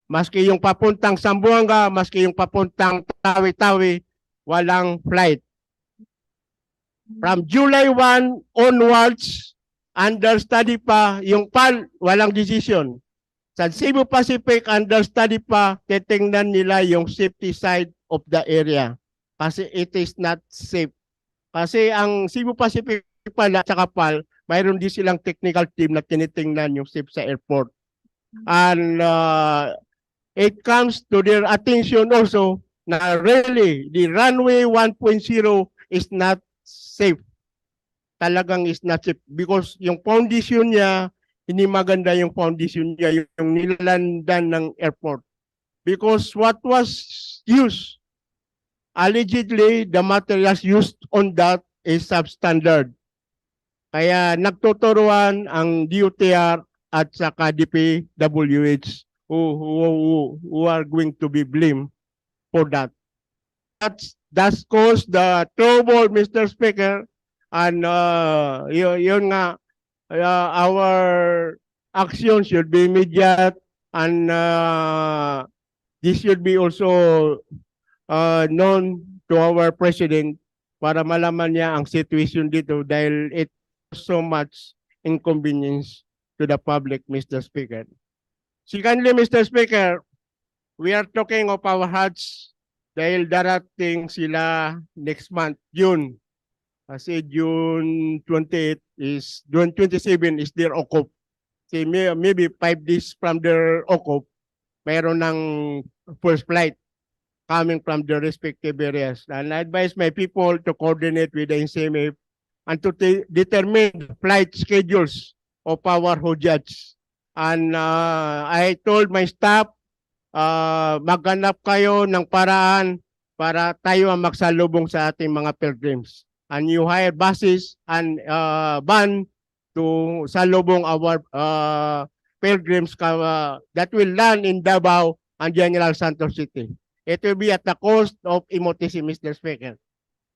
Maski yung papuntang Zamboanga, maski yung papuntang Tawi-Tawi, walang flight. From July 1 onwards, under study pa, yung PAL, walang decision. Sa Cebu Pacific, under study pa, titingnan nila yung safety side of the area. Kasi it is not safe. Kasi ang Cebu Pacific pala at saka PAL, mayroon din silang technical team na tinitingnan yung safe sa airport. And it comes to their attention also na really the runway 1.0 is not safe. Talagang is not safe because yung foundation niya, hindi maganda yung foundation niya, yung nilalandan ng airport. Because what was used, allegedly, the materials used on that is substandard. Kaya nagtuturuan ang DOTR at saka DPWH who are going to be blamed for that. That's caused the trouble, Mr. Speaker, and yun nga, our action should be immediate and this should be also known to our President para malaman niya ang situation dito dahil it so much inconvenience to the public, Mr. Speaker. Secondly, Mr. Speaker, we are talking of our hearts dahil darating sila next month, June. Kasi June 28 is, June 27 is their OCOP. Kasi maybe 5 days from their OCOP, mayroon ng first flight coming from the respective areas. And I advise my people to coordinate with the NCMF and to determine the flight schedules of our Hijjahs. And I told my staff, maghanap kayo ng paraan para tayo ang magsalubong sa ating mga pilgrims. And you hire buses and van to salubong our pilgrims that will land in Davao and General Santos City. It will be at the cost of MOTC, Mr. Speaker.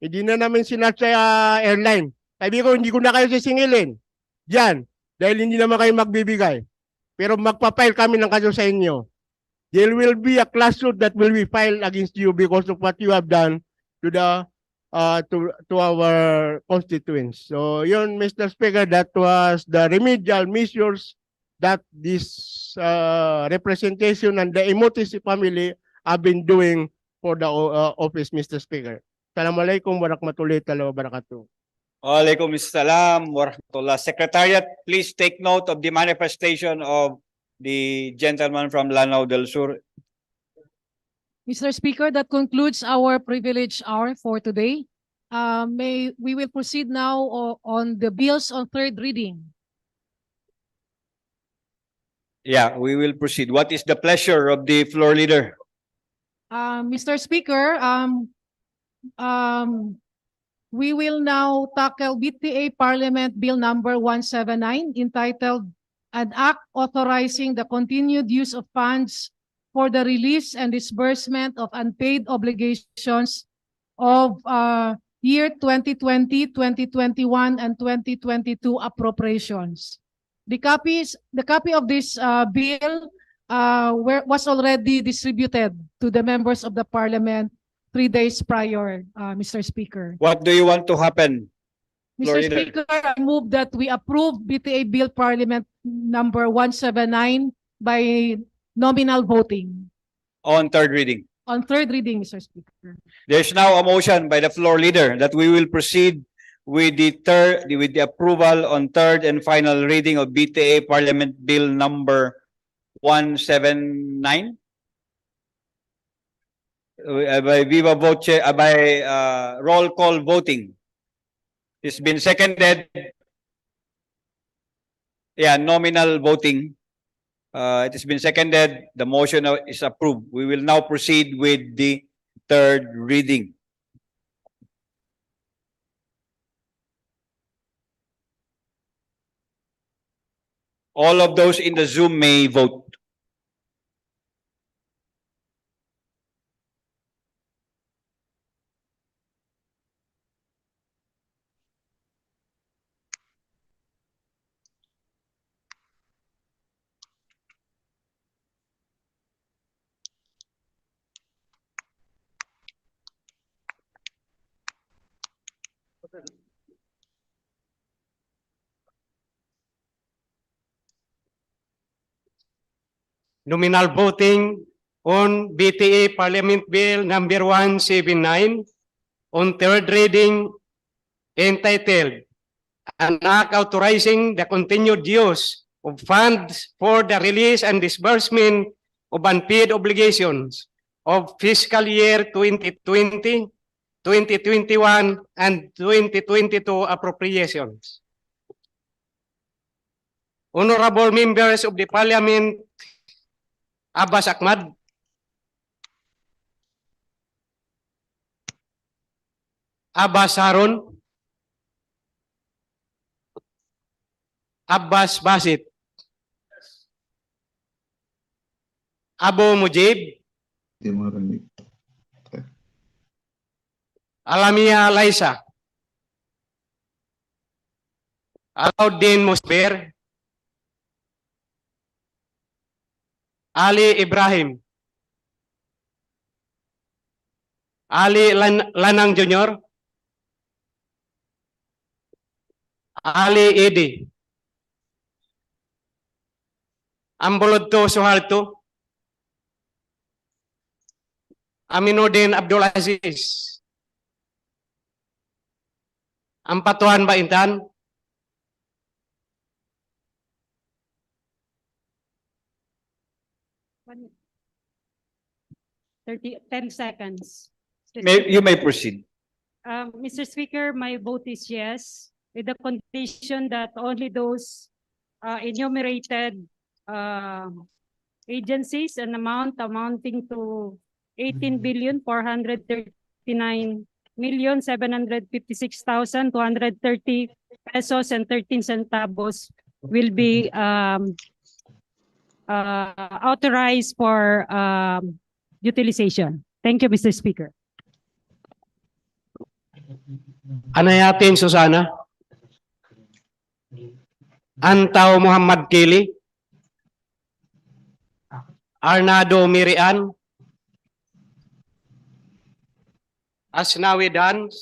Hindi na namin sinat sa airline. Sabi ko, hindi ko na kayo sisingilin. Diyan. Dahil hindi naman kayo magbibigay. Pero magpa-file kami ng kaso sa inyo. There will be a class suit that will be filed against you because of what you have done to the to our constituents. So yun, Mr. Speaker, that was the remedial measures that this representation and the MOTC family have been doing for the office, Mr. Speaker. Assalamualaikum warahmatullahi wabarakatuh. Waalaikumsalam warahmatullah. Secretariat, please take note of the manifestation of the gentleman from Lanao del Sur. Mr. Speaker, that concludes our privilege hour for today. We will proceed now on the bills on third reading. Yeah, we will proceed. What is the pleasure of the floor leader? Mr. Speaker, we will now tackle BTA Parliament Bill number 179 entitled An Act Authorizing the Continued Use of Funds for the Release and Disbursement of Unpaid Obligations of year 2020, 2021, and 2022 appropriations. The copy of this bill was already distributed to the members of the Parliament 3 days prior, Mr. Speaker. What do you want to happen? Mr. Speaker, I move that we approve BTA Bill Parliament number 179 by nominal voting. On third reading. On third reading, Mr. Speaker. There's now a motion by the floor leader that we will proceed with the approval on third and final reading of BTA Parliament Bill number 179. By viva voce, by roll call voting. It's been seconded. Yeah, nominal voting. It has been seconded. The motion is approved. We will now proceed with the third reading. All of those in the Zoom may vote. Nominal voting on BTA Parliament Bill number 179 on third reading entitled an act authorizing the continued use of funds for the release and disbursement of unpaid obligations of fiscal year 2020, 2021, and 2022 appropriations. Honorable members of the Parliament, Abbas Ahmad, Abbas Harun, Abbas Basit, Abu Mujib, Di marinig. Alamia Laisa, Alauddin Musber, Ali Ibrahim, Ali Lanang Jr., Ali Edi, Ambolodto Suharto, Aminuddin Abdul Aziz, Ampatuan Baintan, One- 10 seconds. You may proceed. Mr. Speaker, my vote is yes, with the condition that only those enumerated agencies an amount amounting to 18,439,756,230 pesos and 13 centavos will be authorized for utilization. Thank you, Mr. Speaker. Anayatin Susana, Antaw Muhammad Kili, Arnado Mirian, Asnawi Dans,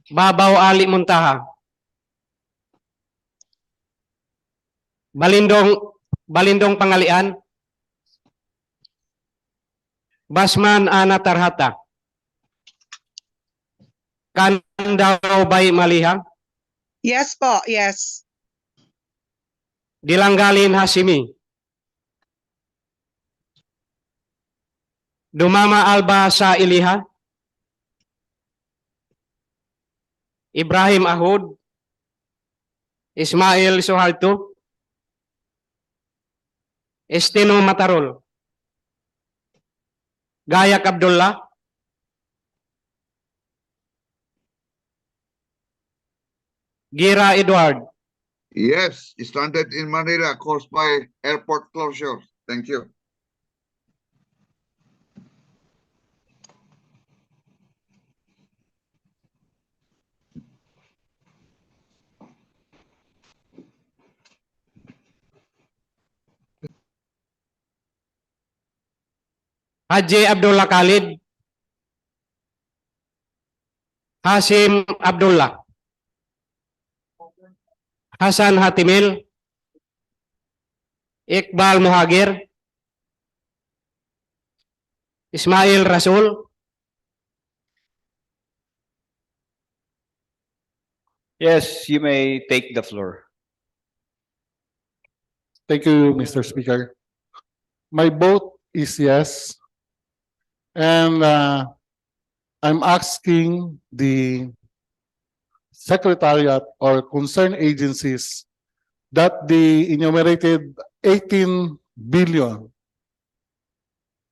Babaw Ali Muntaha, Balindong Pangalian, Basman Ana Tarhata, Kandaw Bay Malihang, Yes po, yes. Dilanggalin Hasimi, Dumama Alba sa Iliha, Ibrahim Ahud, Ismail Suharto, Estino Matarol, Gayak Abdullah, Gira Edward, Yes, stranded in Manila caused by airport closure. Thank you. Haji Abdullah Khalid, Hasim Abdullah, Hasan Hatimil, Iqbal Muhagir, Ismail Rasul, Yes, you may take the floor. Thank you, Mr. Speaker. My vote is yes. And I'm asking the Secretariat or concerned agencies that the enumerated 18 billion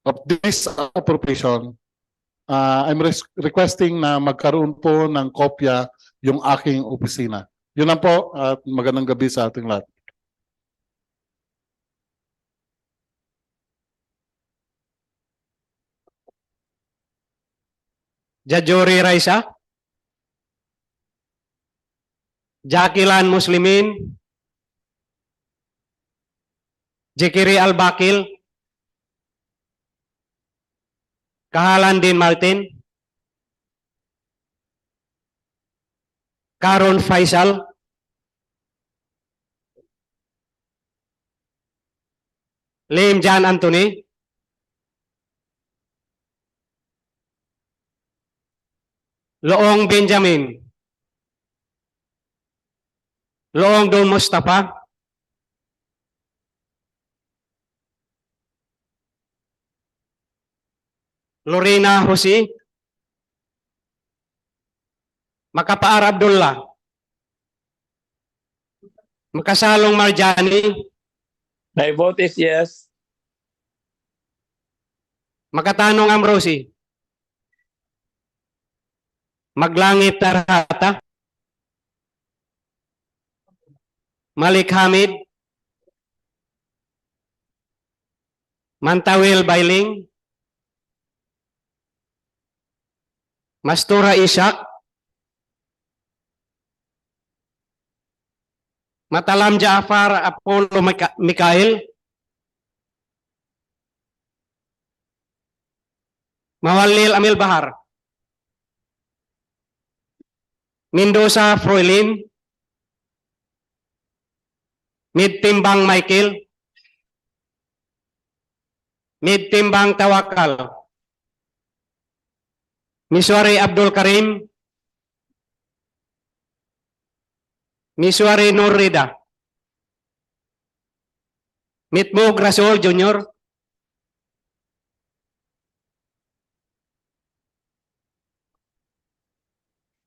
of this appropriation, I'm requesting na magkaroon po ng kopya yung aking opisina. Yun lang po at magandang gabi sa ating lahat. Jajuri Raisa, Jakilan Muslimin, Jekiri Al-Bakil, Kahalan Din Martin, Karon Faisal, Lim Jan Anthony, Loong Benjamin, Loong Don Mustafa, Lorena Jose, Makapaar Abdullah, Makasalong Marjani, My vote is yes. Makatanong Amrosi, Maglangit Tarhata, Malik Hamid, Mantawil Bailing, Mastura Ishak, Matalam Jaafar Apollo Mikael, Mawalil Amil Bahar, Mendoza Froilin, Midtimbang Michael, Midtimbang Tawakal, Miswari Abdul Karim, Miswari Nurrida, Mitmug Rasul Jr.,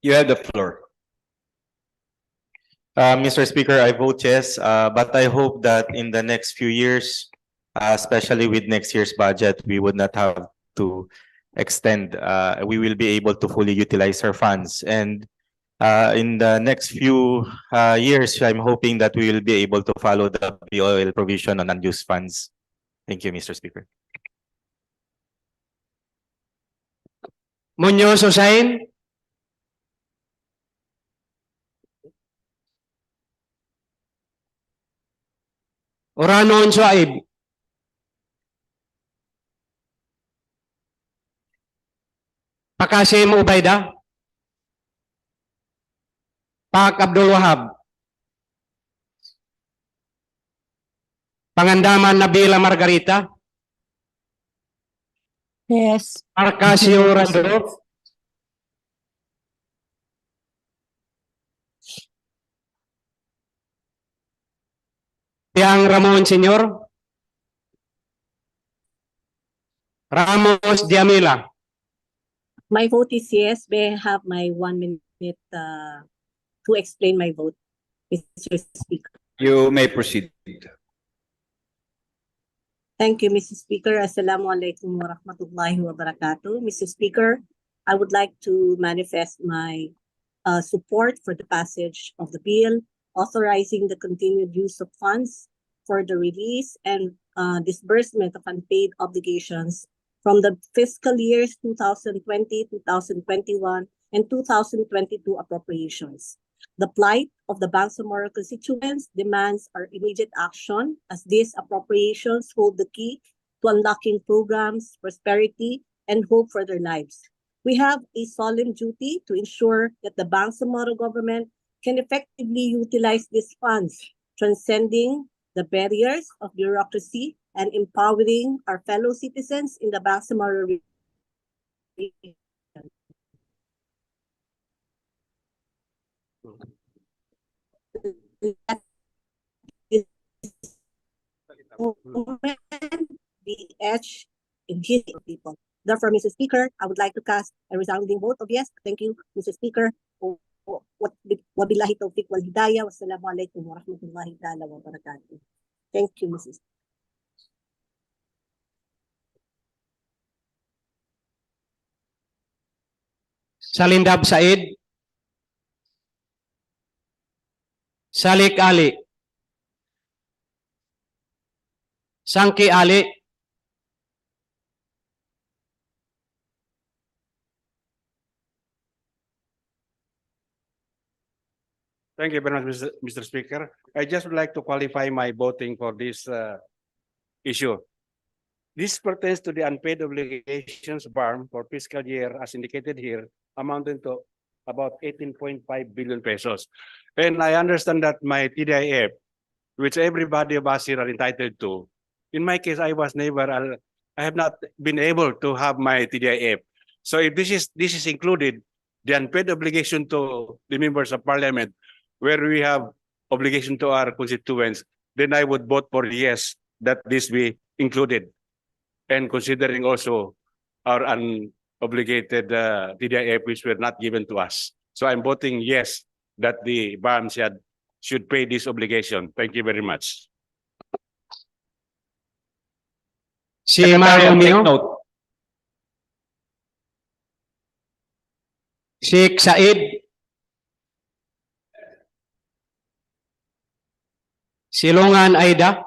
You have the floor. Mr. Speaker, I vote yes, but I hope that in the next few years, especially with next year's budget, we would not have to extend. We will be able to fully utilize our funds. And in the next few years, I'm hoping that we will be able to follow the BOL provision on unused funds. Thank you, Mr. Speaker. Muñoz Hussain, Oranon Suaib, Pakasim Ubaida, Pak Abdul Wahab, Pangandaman Nabila Margarita, Yes. Arcasio Randolph, Piang Ramon Senior, Ramos Diamila. My vote is yes. May I have my 1 minute to explain my vote, Mr. Speaker? You may proceed. Thank you, Mr. Speaker. Assalamualaikum warahmatullahi wabarakatuh. Mr. Speaker, I would like to manifest my support for the passage of the bill authorizing the continued use of funds for the release and disbursement of unpaid obligations from the fiscal years 2020, 2021, and 2022 appropriations. The plight of the Bangsamoro constituents demands our immediate action, as these appropriations hold the key to unlocking programs, prosperity, and hope for their lives. We have a solemn duty to ensure that the Bangsamoro government can effectively utilize these funds, transcending the barriers of bureaucracy and empowering our fellow citizens in the Bangsamoro region. The edge in his people. Therefore, Mr. Speaker, I would like to cast a resounding vote of yes. Thank you, Mr. Speaker. Wabillahi tawfiq wal hidayah. Wassalamualaikum warahmatullahi ta'ala wabarakatuh. Thank you, Mrs. Salindab Said, Salik Ali, Sangki Ali, Thank you very much, Mr. Speaker. I just would like to qualify my voting for this issue. This pertains to the unpaid obligations BARM for fiscal year as indicated here, amounting to about 18.5 billion pesos. And I understand that my TDIF, which everybody of us here are entitled to, in my case, I have not been able to have my TDIF. So if this is included, the unpaid obligation to the members of parliament, where we have obligation to our constituents, then I would vote for yes, that this be included. And considering also our unobligated TDIF, which were not given to us. So I'm voting yes, that the BAMSIAD should pay this obligation. Thank you very much. Si Secretary, I'll take Marumio, note. si Said, Silungan Aida,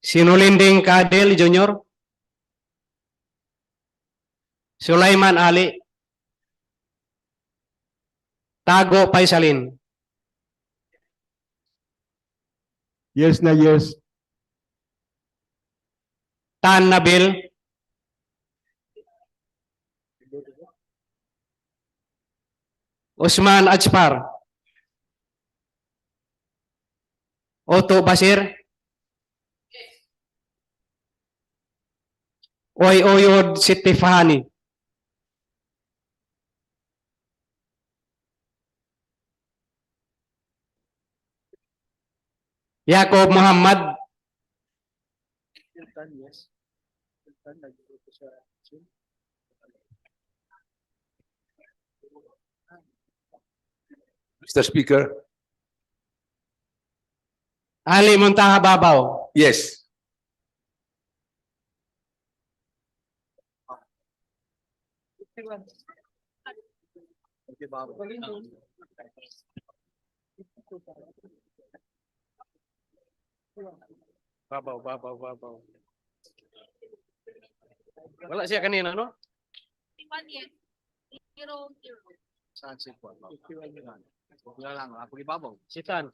Sinulinding Kadil Jr., Sulaiman Ali, Tago Paisalin. Yes na yes. Tan Nabil, Usman Ajpar, Otto Basir, Oyod Siti Fahani. Yakob Muhammad, Mr. Speaker. Ali Muntaha Babaw, Yes. Babaw. wala siya kanina, no? Saan si Juan? Wala lang, ako ibabaw. Si Tan.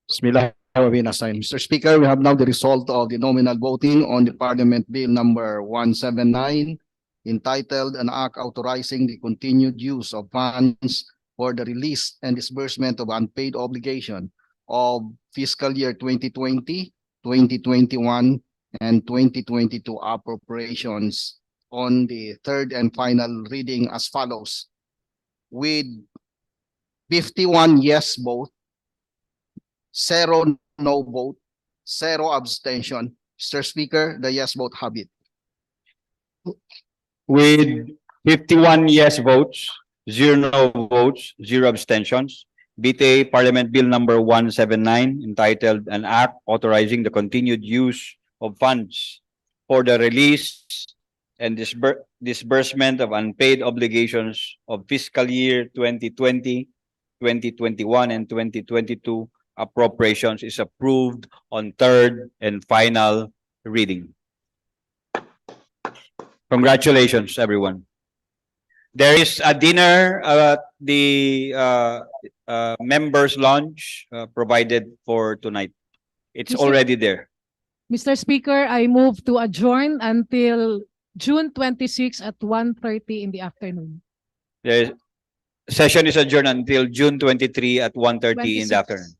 Mr. Speaker, we have now the result of the nominal voting on the Parliament Bill number 179, entitled An Act Authorizing the Continued Use of Funds for the Release and Disbursement of Unpaid Obligation of Fiscal Year 2020, 2021, and 2022 appropriations on the third and final reading as follows. With 51 yes votes, 0 no vote, 0 abstention. Mr. Speaker, the yes vote have it. With 51 yes votes, 0 no votes, 0 abstentions, BTA Parliament Bill number 179, entitled An Act Authorizing the Continued Use of Funds for the Release and Disbursement of Unpaid Obligations of Fiscal Year 2020, 2021, and 2022 appropriations is approved on third and final reading. Congratulations, everyone. There is a dinner at the members' lounge provided for tonight. It's already there. Mr. Speaker, I move to adjourn until June 26 at 1:30 in the afternoon. The session is adjourned until June 23 at 1:30 in the 26. afternoon.